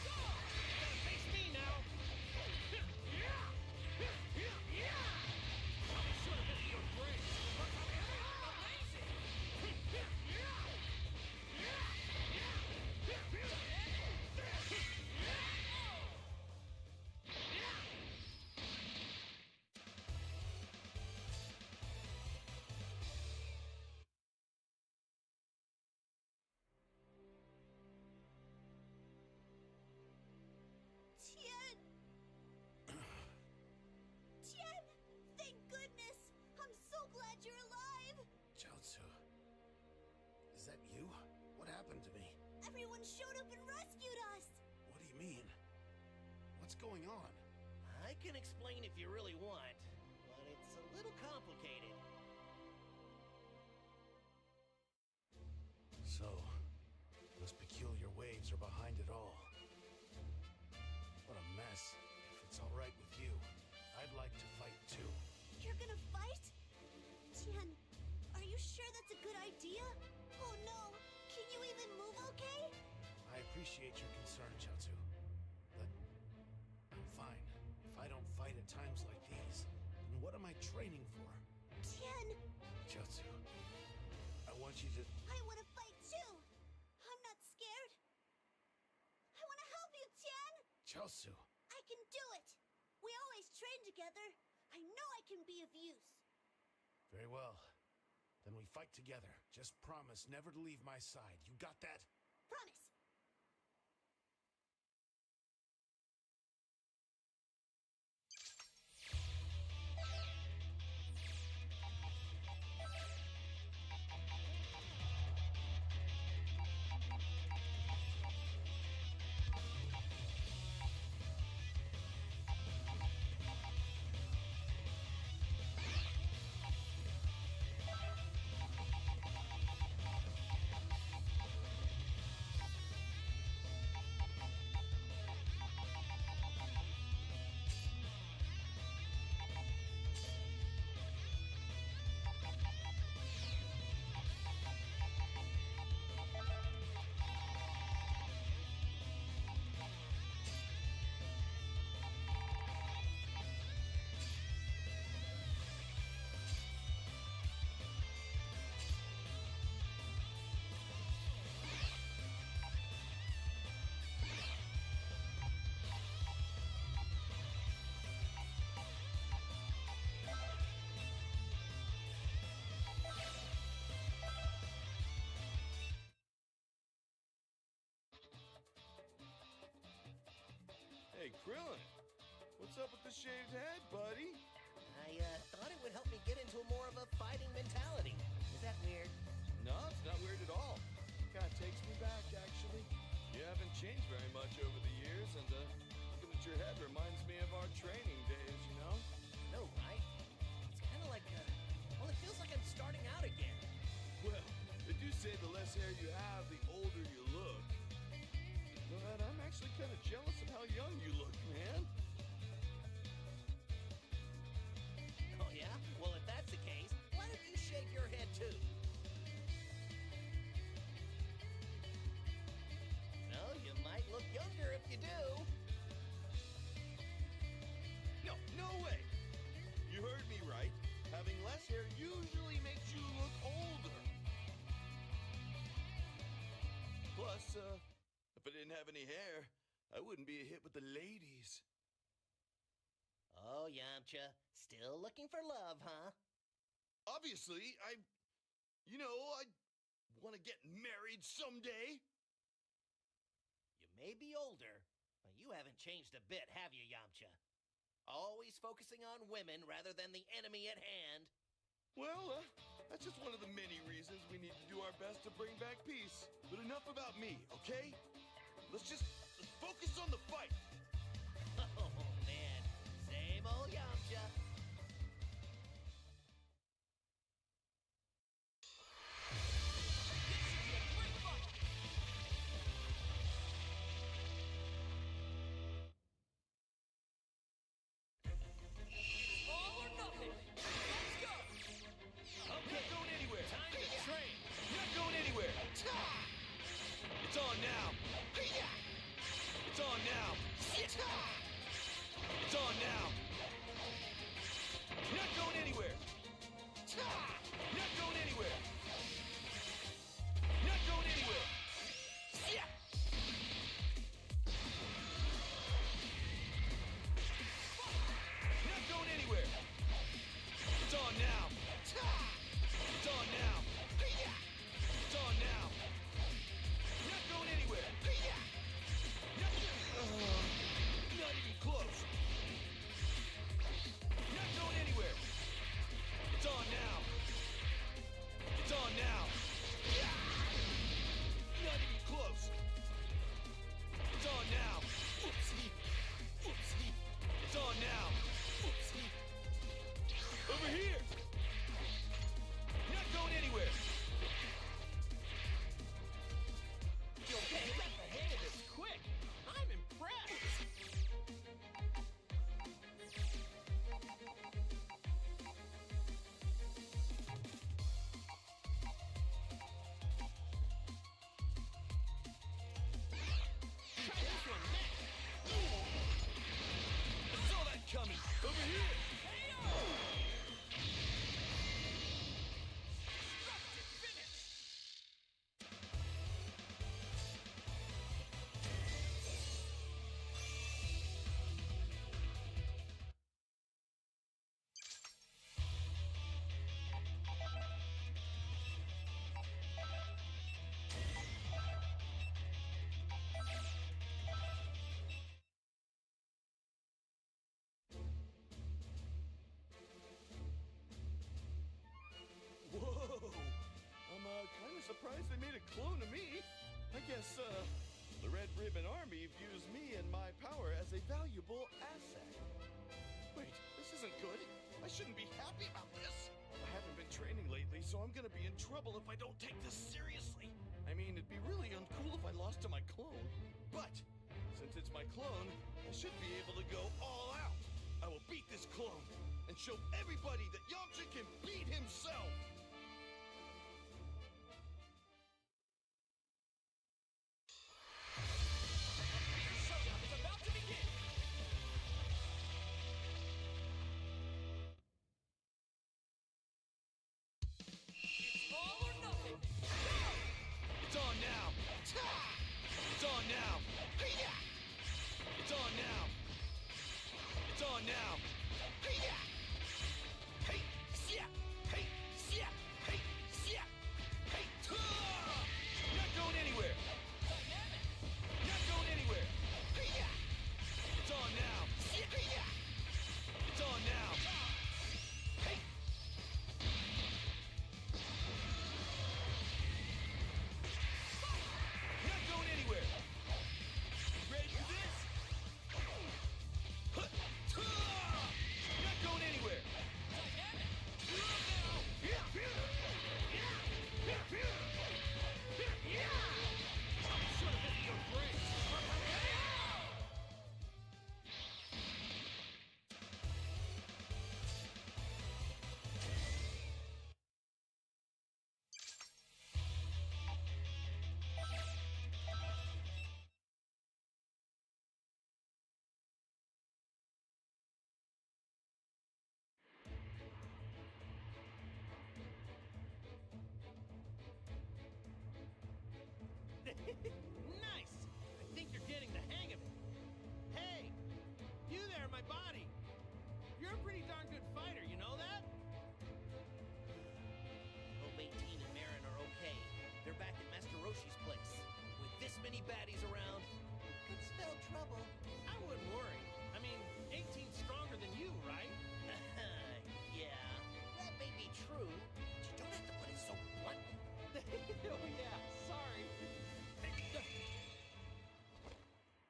S5: Gotta face me now. Probably should have been your brain. But I'm amazing.
S2: Tien! Tien! Thank goodness! I'm so glad you're alive!
S7: Chaozu, is that you? What happened to me?
S2: Everyone showed up and rescued us!
S7: What do you mean? What's going on?
S3: I can explain if you really want, but it's a little complicated.
S7: So, those peculiar waves are behind it all. What a mess. If it's all right with you, I'd like to fight too.
S2: You're gonna fight? Tien, are you sure that's a good idea? Oh no! Can you even move okay?
S7: I appreciate your concern, Chaozu. But I'm fine. If I don't fight at times like these, then what am I training for?
S2: Tien!
S7: Chaozu, I want you to...
S2: I wanna fight too! I'm not scared! I wanna help you, Tien!
S7: Chaozu,
S2: I can do it! We always train together! I know I can be of use!
S7: very well. Then we fight together. Just promise never to leave my side. You got that?
S2: Promise.
S6: Hey, Krillin, what's up with the shaved head, buddy?
S3: I thought it would help me get into more of a fighting mentality. Is that weird?
S6: No, it's not weird at all. Kind of takes me back, actually. You haven't changed very much over the years, and looking at your head reminds me of our training days, you know?
S3: No, right? It's kind of like, well, it feels like I'm starting out again.
S6: Well, they do say the less hair you have, the older you look. But I'm actually kind of jealous of how young you look, man.
S3: Oh, yeah? Well, if that's the case, why don't you shave your head, too? No, you might look younger if you do.
S6: No, no way. You heard me right. Having less hair usually makes you look older. Plus, if I didn't have any hair, I wouldn't be a hit with the ladies.
S3: Oh, Yamcha, still looking for love, huh?
S6: Obviously, I want to get married someday.
S3: You may be older, but you haven't changed a bit, have you, Yamcha? Always focusing on women rather than the enemy at hand.
S6: Well, that's just one of the many reasons we need to do our best to bring back peace. But enough about me, okay? Let's focus on the fight.
S3: Oh, man. Same old Yamcha.
S6: I'm not going anywhere.
S5: Time to train.
S6: Not going anywhere. It's on now. It's on now. It's on now. surprised they made a clone of me. I guess, the Red Ribbon Army views me and my power as a valuable asset. Wait, this isn't good. I shouldn't be happy about this. I haven't been training lately, so I'm gonna be in trouble if I don't take this seriously. I mean, it'd be really uncool if I lost to my clone. But, since it's my clone, I should be able to go all out. I will beat this clone and show everybody that Yamcha can beat himself.
S3: It's on now! It's on now! It's on now! It's on now! Hey, yeah! Hey, yeah! Hey, yeah! Hey, not going anywhere! Not going anywhere! Hey, yeah! It's on now! Hey, yeah! It's on now! Hey! Not going anywhere! Ready for this? Not going anywhere! Should have hit your brakes! Nice! I think you're getting the hang of it. Hey! You there, my body! You're a pretty darn good fighter, you know that?
S8: Hope 18 and Marin are okay. They're back at Master Roshi's place. With this many baddies around, could spell trouble.
S5: I wouldn't worry. I mean, 18's stronger than you, right?
S8: Yeah, that may be true, but you don't have to put it so bluntly.
S5: Oh yeah, sorry.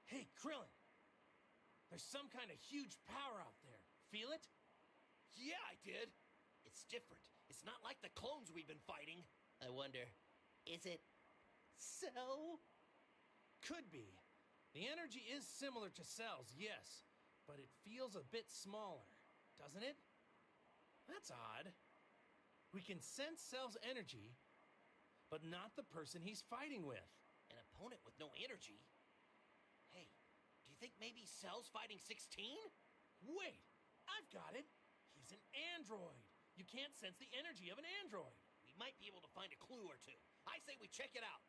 S5: Hey, Krillin! There's some kind of huge power out there. Feel it?
S8: Yeah, I did. It's different. It's not like the clones we've been fighting. I wonder, is it Cell?
S5: Could be. The energy is similar to Cell's, yes, but it feels a bit smaller, doesn't it? That's odd. We can sense Cell's energy, but not the person he's fighting with.
S8: An opponent with no energy? Hey, do you think maybe Cell's fighting 16?
S5: Wait, I've got it. He's an android. You can't sense the energy of an android.
S8: We might be able to find a clue or two. I say we check it out.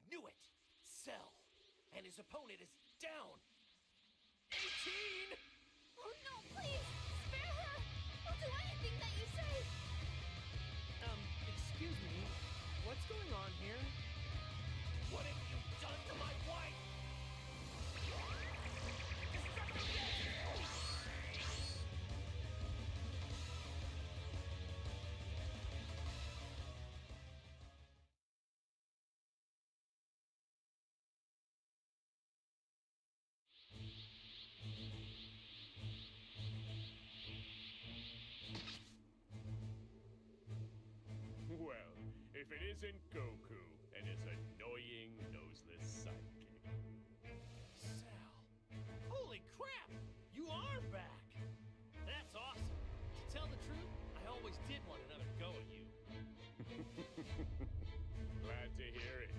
S8: I knew it! Cell! And his opponent is down! 18!
S2: Oh no, please! Spare her! I'll do anything that you say!
S5: Excuse me. What's going on here?
S8: What have you done to my wife?
S9: Well, if it isn't Goku and his annoying noseless sidekick.
S5: Cell. Holy crap! You are back! That's awesome. To tell the truth, I always did want another go at you.
S9: Glad to hear it,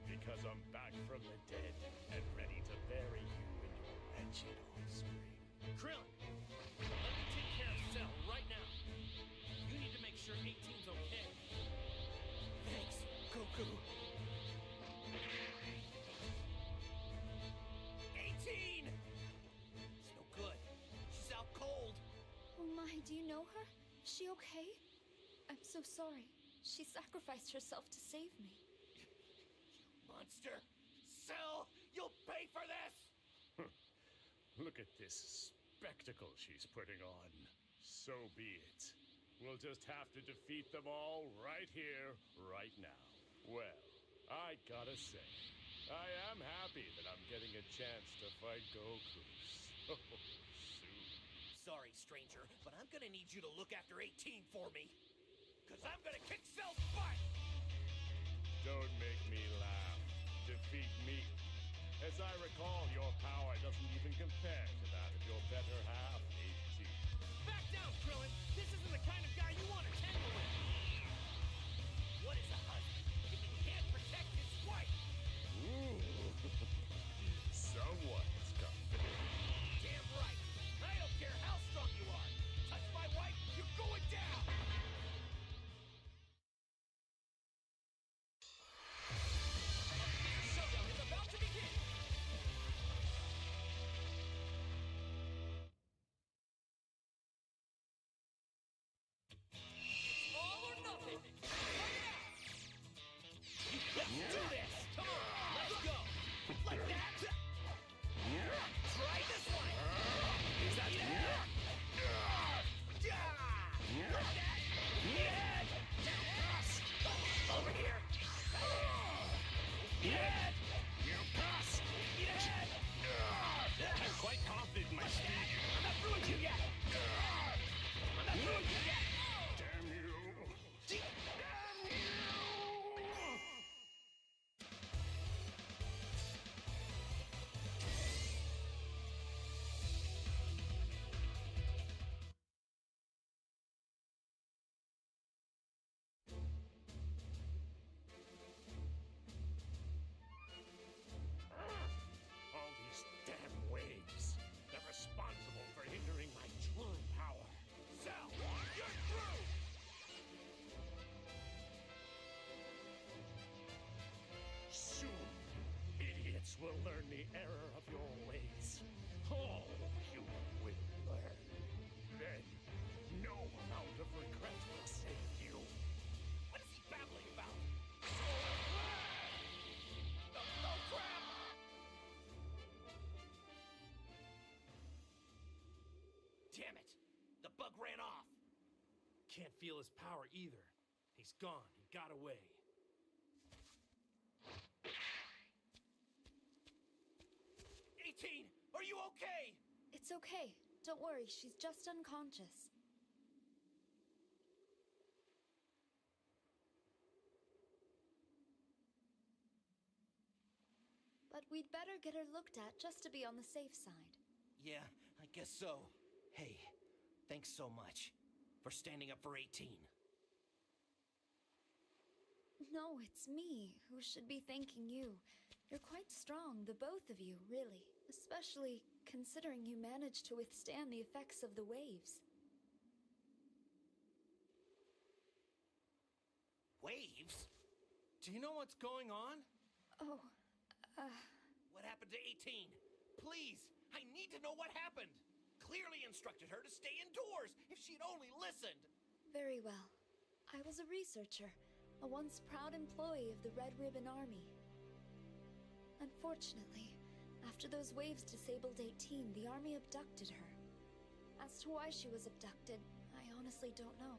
S9: because I'm back from the dead and ready to bury you in your wretched offspring.
S5: Krillin, let me take care of Cell right now. You need to make sure 18's okay.
S8: Thanks, Goku.
S10: her? Is she okay? I'm so sorry. She sacrificed herself to save me.
S3: Monster! Cell! You'll pay for this!
S9: Look at this spectacle she's putting on. So be it. We'll just have to defeat them all right here, right now. Well, I gotta say, I am happy that I'm getting a chance to fight Goku so soon.
S3: Sorry, stranger, but I'm gonna need you to look after 18 for me. Cause I'm gonna kick Cell's butt!
S9: Don't make me laugh. Defeat me. As I recall, your power doesn't even compare to that of your better half, 18.
S5: Back down, Krillin! This isn't the kind of guy you want to tangle with!
S3: What is a husband if he can't protect his wife?
S9: Ooh. Someone's confident.
S3: Damn right! I don't care how strong you are! Touch my wife, you're going down! The showdown is about to begin! It's all or nothing! Fight it out! Let's do this! Come on, let's go! Like that! Try this one! Is that it? Like that! Yeah! Pass! Over here! Yeah! You pass! Yeah!
S9: I'm quite confident in my speed.
S3: I'm not through with you yet! I'm not through with you yet!
S9: Damn you! All these damn waves. They're responsible for hindering my true power.
S3: Cell, you're through!
S9: Soon, idiots will learn the error of your ways. All human will learn. Then, no amount of regret will save you.
S3: What is he babbling about? Oh, crap! Damn it! The bug ran off!
S5: Can't feel his power either. He's gone. He got away.
S3: 18, are you okay?
S10: It's okay. Don't worry, she's just unconscious. But we'd better get her looked at just to be on the safe side.
S3: Yeah, I guess so. Hey, thanks so much for standing up for 18.
S10: No, it's me who should be thanking you. You're quite strong, the both of you, really. Especially considering you managed to withstand the effects of the waves.
S3: Waves?
S5: Do you know what's going on?
S10: Oh,
S3: What happened to 18? Please, I need to know what happened. Clearly instructed her to stay indoors if she'd only listened.
S10: very well. I was a researcher, a once proud employee of the Red Ribbon Army. Unfortunately, after those waves disabled 18, the army abducted her. As to why she was abducted, I honestly don't know.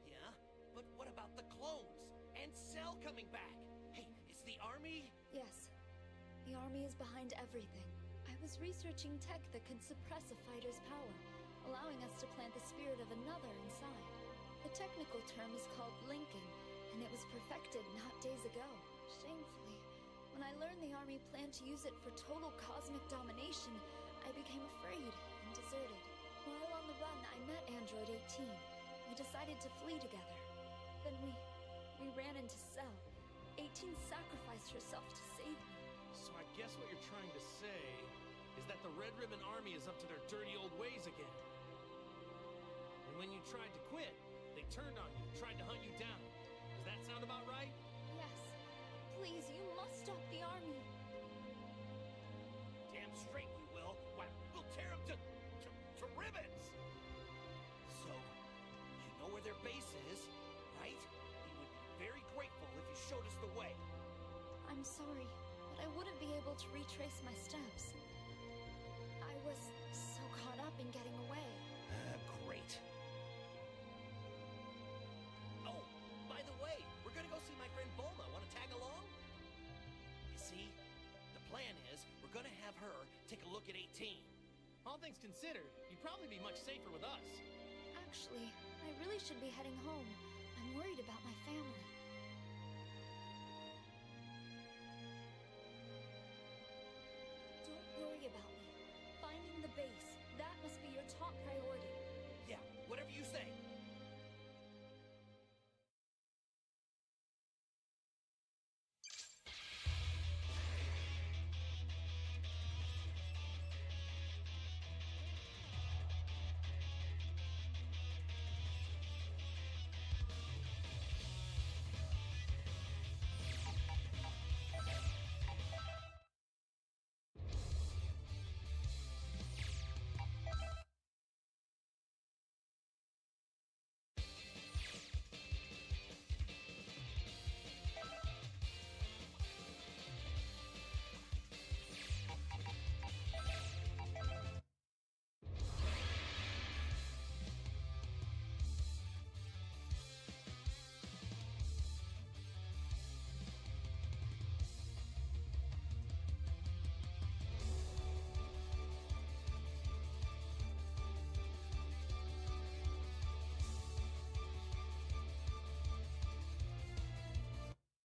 S3: Yeah? But what about the clones? And Cell coming back? Hey, is the army...
S10: Yes, the army is behind everything. I was researching tech that could suppress a fighter's power, allowing us to plant the spirit of another inside. The technical term is called linking, and it was perfected not days ago. Shamefully, when I learned the army planned to use it for total cosmic domination, I became afraid and deserted. While on the run, I met Android 18. We decided to flee together. Then we ran into Cell. 18 sacrificed herself to save me.
S5: So I guess what you're trying to say is that the Red Ribbon Army is up to their dirty old ways again. And when you tried to quit, they turned on you, tried to hunt you down. Does that sound about right?
S10: Yes. Please, you must stop the army.
S3: Damn straight we will. Why, we'll tear them to ribbons! So, their base is, right? We would be very grateful if you showed us the way.
S10: I'm sorry, but I wouldn't be able to retrace my steps. I was so caught up in getting away.
S3: Great. Oh, by the way, we're gonna go see my friend Bulma. Wanna tag along? You see, the plan is we're gonna have her take a look at 18.
S5: All things considered, you'd probably be much safer with us.
S10: Actually, I really should be heading home. I'm worried about my family. Don't worry about me. Finding the base, that must be your top priority.